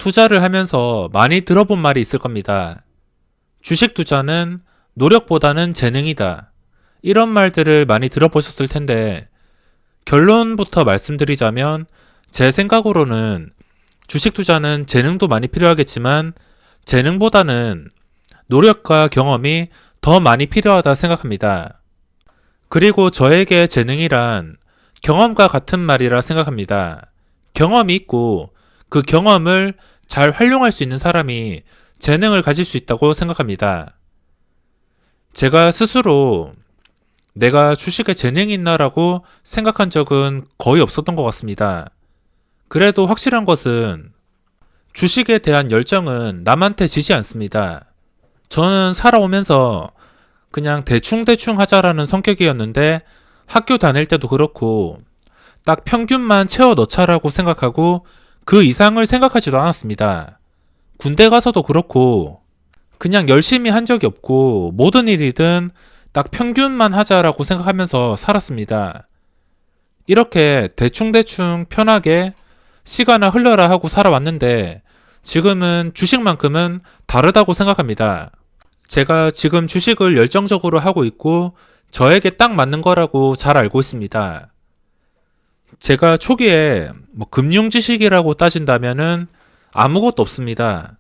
투자를 하면서 많이 들어본 말이 있을 겁니다. 주식 투자는 노력보다는 재능이다. 이런 말들을 많이 들어보셨을 텐데, 결론부터 말씀드리자면 제 생각으로는 주식 투자는 재능도 많이 필요하겠지만 재능보다는 노력과 경험이 더 많이 필요하다 생각합니다. 그리고 저에게 재능이란 경험과 같은 말이라 생각합니다. 경험이 있고 그 경험을 잘 활용할 수 있는 사람이 재능을 가질 수 있다고 생각합니다. 제가 스스로 내가 주식에 재능이 있나라고 생각한 적은 거의 없었던 것 같습니다. 그래도 확실한 것은 주식에 대한 열정은 남한테 지지 않습니다. 저는 살아오면서 그냥 대충대충 하자라는 성격이었는데 학교 다닐 때도 그렇고 딱 평균만 채워 넣자라고 생각하고 그 이상을 생각하지도 않았습니다. 군대 가서도 그렇고 그냥 열심히 한 적이 없고 모든 일이든 딱 평균만 하자라고 생각하면서 살았습니다. 이렇게 대충대충 편하게 시간을 흘려라 하고 살아왔는데 지금은 주식만큼은 다르다고 생각합니다. 제가 지금 주식을 열정적으로 하고 있고 저에게 딱 맞는 거라고 잘 알고 있습니다. 제가 초기에 금융 지식이라고 따진다면은 아무것도 없습니다.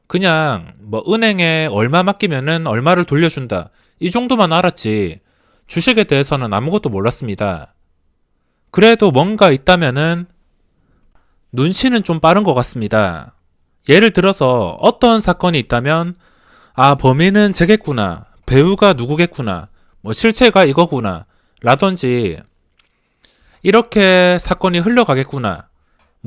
그냥 은행에 얼마 맡기면은 얼마를 돌려준다. 이 정도만 알았지 주식에 대해서는 아무것도 몰랐습니다. 그래도 뭔가 있다면은 눈치는 좀 빠른 것 같습니다. 예를 들어서 어떤 사건이 있다면 아, 범인은 쟤겠구나, 배우가 누구겠구나, 실체가 이거구나 라든지 이렇게 사건이 흘러가겠구나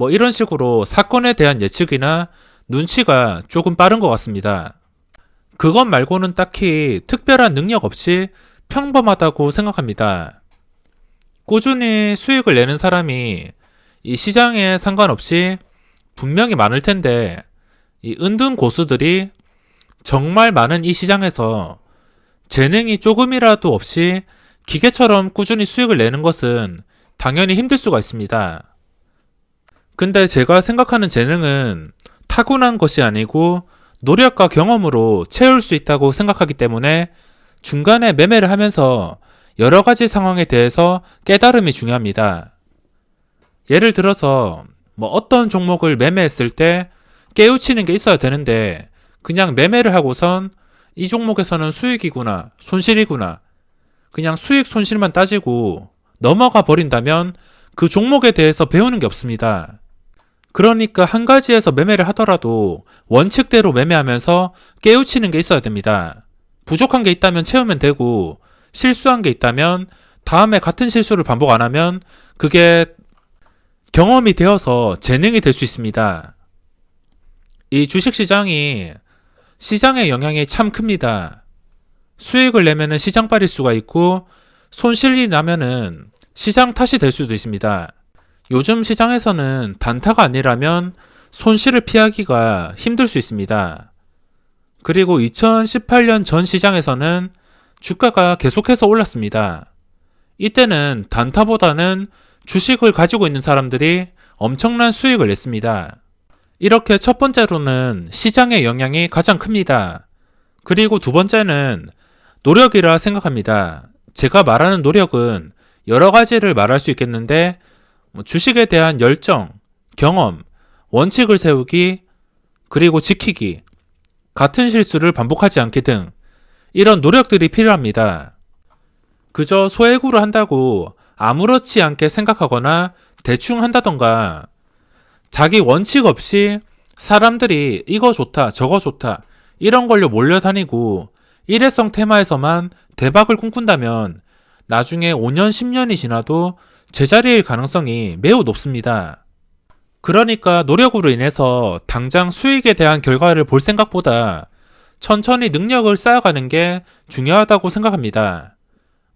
이런 식으로 사건에 대한 예측이나 눈치가 조금 빠른 것 같습니다. 그것 말고는 딱히 특별한 능력 없이 평범하다고 생각합니다. 꾸준히 수익을 내는 사람이 이 시장에 상관없이 분명히 많을 텐데 이 은둔 고수들이 정말 많은 이 시장에서 재능이 조금이라도 없이 기계처럼 꾸준히 수익을 내는 것은 당연히 힘들 수가 있습니다. 근데 제가 생각하는 재능은 타고난 것이 아니고 노력과 경험으로 채울 수 있다고 생각하기 때문에 중간에 매매를 하면서 여러 가지 상황에 대해서 깨달음이 중요합니다. 예를 들어서 어떤 종목을 매매했을 때 깨우치는 게 있어야 되는데 그냥 매매를 하고선 이 종목에서는 수익이구나, 손실이구나, 그냥 수익 손실만 따지고 넘어가 버린다면 그 종목에 대해서 배우는 게 없습니다. 그러니까 한 가지에서 매매를 하더라도 원칙대로 매매하면서 깨우치는 게 있어야 됩니다. 부족한 게 있다면 채우면 되고 실수한 게 있다면 다음에 같은 실수를 반복 안 하면 그게 경험이 되어서 재능이 될 수 있습니다. 이 주식시장이 시장의 영향이 참 큽니다. 수익을 내면은 시장 빠릴 수가 있고 손실이 나면은 시장 탓이 될 수도 있습니다. 요즘 시장에서는 단타가 아니라면 손실을 피하기가 힘들 수 있습니다. 그리고 2018년 전 시장에서는 주가가 계속해서 올랐습니다. 이때는 단타보다는 주식을 가지고 있는 사람들이 엄청난 수익을 냈습니다. 이렇게 첫 번째로는 시장의 영향이 가장 큽니다. 그리고 두 번째는 노력이라 생각합니다. 제가 말하는 노력은 여러 가지를 말할 수 있겠는데 주식에 대한 열정, 경험, 원칙을 세우기, 그리고 지키기, 같은 실수를 반복하지 않기 등 이런 노력들이 필요합니다. 그저 소외구를 한다고 아무렇지 않게 생각하거나 대충 한다던가 자기 원칙 없이 사람들이 이거 좋다, 저거 좋다 이런 걸로 몰려다니고 일회성 테마에서만 대박을 꿈꾼다면 나중에 5년, 10년이 지나도 제자리일 가능성이 매우 높습니다. 그러니까 노력으로 인해서 당장 수익에 대한 결과를 볼 생각보다 천천히 능력을 쌓아가는 게 중요하다고 생각합니다.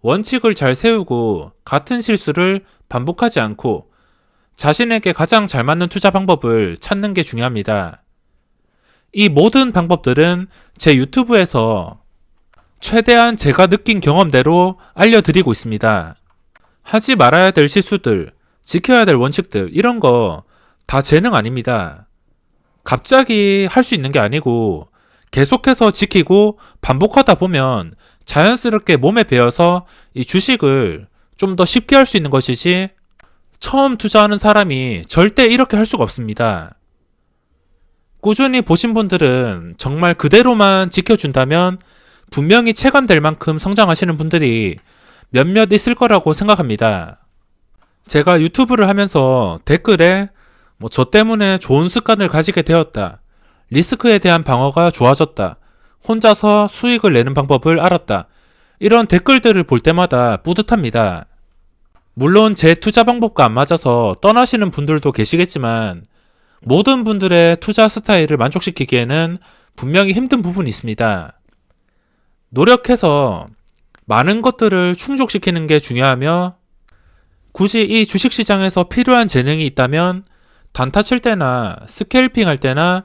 원칙을 잘 세우고 같은 실수를 반복하지 않고 자신에게 가장 잘 맞는 투자 방법을 찾는 게 중요합니다. 이 모든 방법들은 제 유튜브에서 최대한 제가 느낀 경험대로 알려드리고 있습니다. 하지 말아야 될 실수들, 지켜야 될 원칙들 이런 거 다 재능 아닙니다. 갑자기 할 수 있는 게 아니고 계속해서 지키고 반복하다 보면 자연스럽게 몸에 배어서 이 주식을 좀 더 쉽게 할 수 있는 것이지, 처음 투자하는 사람이 절대 이렇게 할 수가 없습니다. 꾸준히 보신 분들은 정말 그대로만 지켜준다면 분명히 체감될 만큼 성장하시는 분들이 몇몇 있을 거라고 생각합니다. 제가 유튜브를 하면서 댓글에 저 때문에 좋은 습관을 가지게 되었다, 리스크에 대한 방어가 좋아졌다, 혼자서 수익을 내는 방법을 알았다, 이런 댓글들을 볼 때마다 뿌듯합니다. 물론 제 투자 방법과 안 맞아서 떠나시는 분들도 계시겠지만 모든 분들의 투자 스타일을 만족시키기에는 분명히 힘든 부분이 있습니다. 노력해서 많은 것들을 충족시키는 게 중요하며, 굳이 이 주식시장에서 필요한 재능이 있다면 단타 칠 때나 스캘핑 할 때나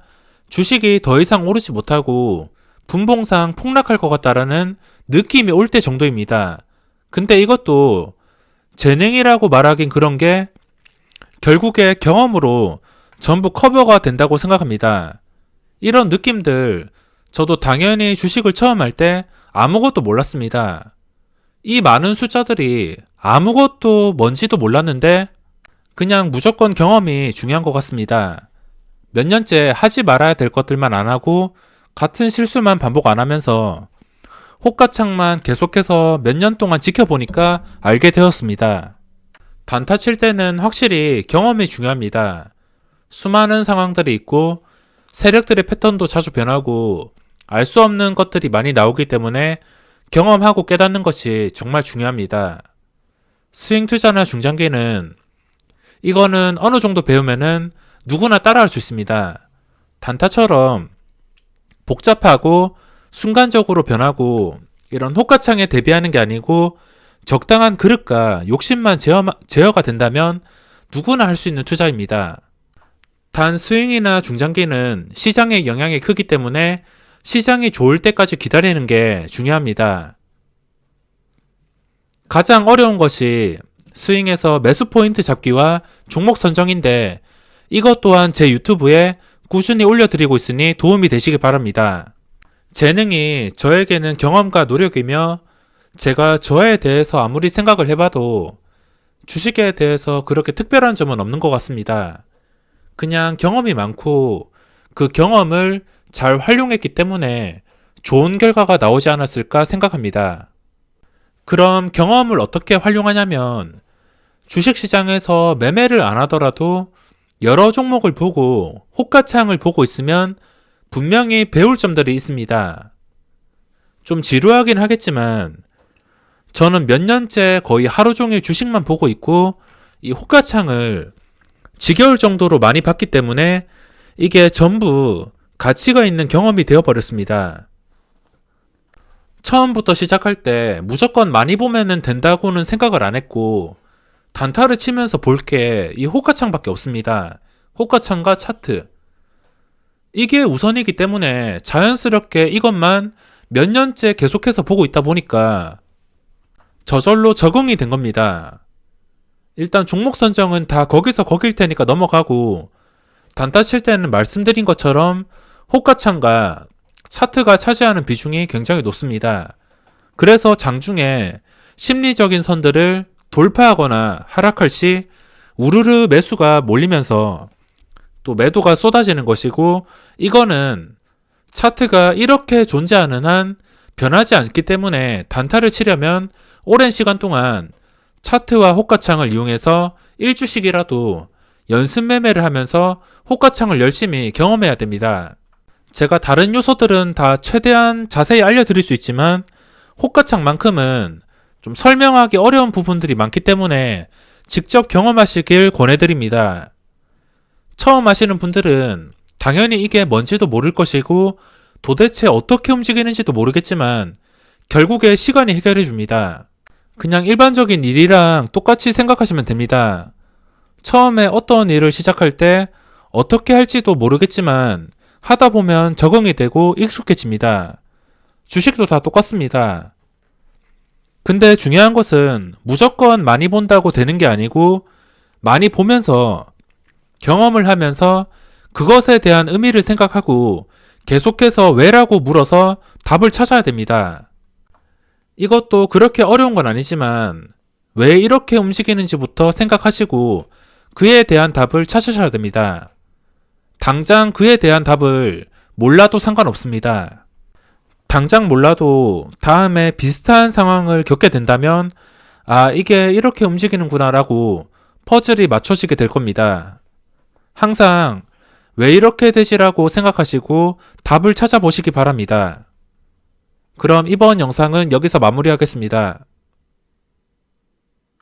주식이 더 이상 오르지 못하고 분봉상 폭락할 것 같다라는 느낌이 올 때 정도입니다. 근데 이것도 재능이라고 말하긴 그런 게 결국에 경험으로 전부 커버가 된다고 생각합니다. 이런 느낌들, 저도 당연히 주식을 처음 할 때 아무것도 몰랐습니다. 이 많은 숫자들이 아무것도 뭔지도 몰랐는데 그냥 무조건 경험이 중요한 것 같습니다. 몇 년째 하지 말아야 될 것들만 안 하고 같은 실수만 반복 안 하면서 호가창만 계속해서 몇 년 동안 지켜보니까 알게 되었습니다. 단타 칠 때는 확실히 경험이 중요합니다. 수많은 상황들이 있고 세력들의 패턴도 자주 변하고 알 수 없는 것들이 많이 나오기 때문에 경험하고 깨닫는 것이 정말 중요합니다. 스윙 투자나 중장기는 이거는 어느 정도 배우면은 누구나 따라할 수 있습니다. 단타처럼 복잡하고 순간적으로 변하고 이런 호가창에 대비하는 게 아니고 적당한 그릇과 욕심만 제어가 된다면 누구나 할 수 있는 투자입니다. 단 스윙이나 중장기는 시장의 영향이 크기 때문에 시장이 좋을 때까지 기다리는 게 중요합니다. 가장 어려운 것이 스윙에서 매수 포인트 잡기와 종목 선정인데, 이것 또한 제 유튜브에 꾸준히 올려드리고 있으니 도움이 되시기 바랍니다. 재능이 저에게는 경험과 노력이며, 제가 저에 대해서 아무리 생각을 해봐도 주식에 대해서 그렇게 특별한 점은 없는 것 같습니다. 그냥 경험이 많고 그 경험을 잘 활용했기 때문에 좋은 결과가 나오지 않았을까 생각합니다. 그럼 경험을 어떻게 활용하냐면, 주식시장에서 매매를 안 하더라도 여러 종목을 보고 호가창을 보고 있으면 분명히 배울 점들이 있습니다. 좀 지루하긴 하겠지만 저는 몇 년째 거의 하루 종일 주식만 보고 있고 이 호가창을 지겨울 정도로 많이 봤기 때문에 이게 전부 가치가 있는 경험이 되어버렸습니다. 처음부터 시작할 때 무조건 많이 보면 된다고는 생각을 안 했고, 단타를 치면서 볼 게 이 호가창밖에 없습니다. 호가창과 차트. 이게 우선이기 때문에 자연스럽게 이것만 몇 년째 계속해서 보고 있다 보니까 저절로 적응이 된 겁니다. 일단 종목 선정은 다 거기서 거길 테니까 넘어가고, 단타 칠 때는 말씀드린 것처럼 호가창과 차트가 차지하는 비중이 굉장히 높습니다. 그래서 장중에 심리적인 선들을 돌파하거나 하락할 시 우르르 매수가 몰리면서 또 매도가 쏟아지는 것이고, 이거는 차트가 이렇게 존재하는 한 변하지 않기 때문에 단타를 치려면 오랜 시간 동안 차트와 호가창을 이용해서 일주씩이라도 연습 매매를 하면서 호가창을 열심히 경험해야 됩니다. 제가 다른 요소들은 다 최대한 자세히 알려드릴 수 있지만 호가창만큼은 좀 설명하기 어려운 부분들이 많기 때문에 직접 경험하시길 권해드립니다. 처음 하시는 분들은 당연히 이게 뭔지도 모를 것이고 도대체 어떻게 움직이는지도 모르겠지만 결국에 시간이 해결해 줍니다. 그냥 일반적인 일이랑 똑같이 생각하시면 됩니다. 처음에 어떤 일을 시작할 때 어떻게 할지도 모르겠지만 하다 보면 적응이 되고 익숙해집니다. 주식도 다 똑같습니다. 근데 중요한 것은 무조건 많이 본다고 되는 게 아니고, 많이 보면서 경험을 하면서 그것에 대한 의미를 생각하고 계속해서 왜라고 물어서 답을 찾아야 됩니다. 이것도 그렇게 어려운 건 아니지만 왜 이렇게 움직이는지부터 생각하시고 그에 대한 답을 찾으셔야 됩니다. 당장 그에 대한 답을 몰라도 상관없습니다. 당장 몰라도 다음에 비슷한 상황을 겪게 된다면 아, 이게 이렇게 움직이는구나 라고 퍼즐이 맞춰지게 될 겁니다. 항상 왜 이렇게 되지라고 생각하시고 답을 찾아보시기 바랍니다. 그럼 이번 영상은 여기서 마무리하겠습니다.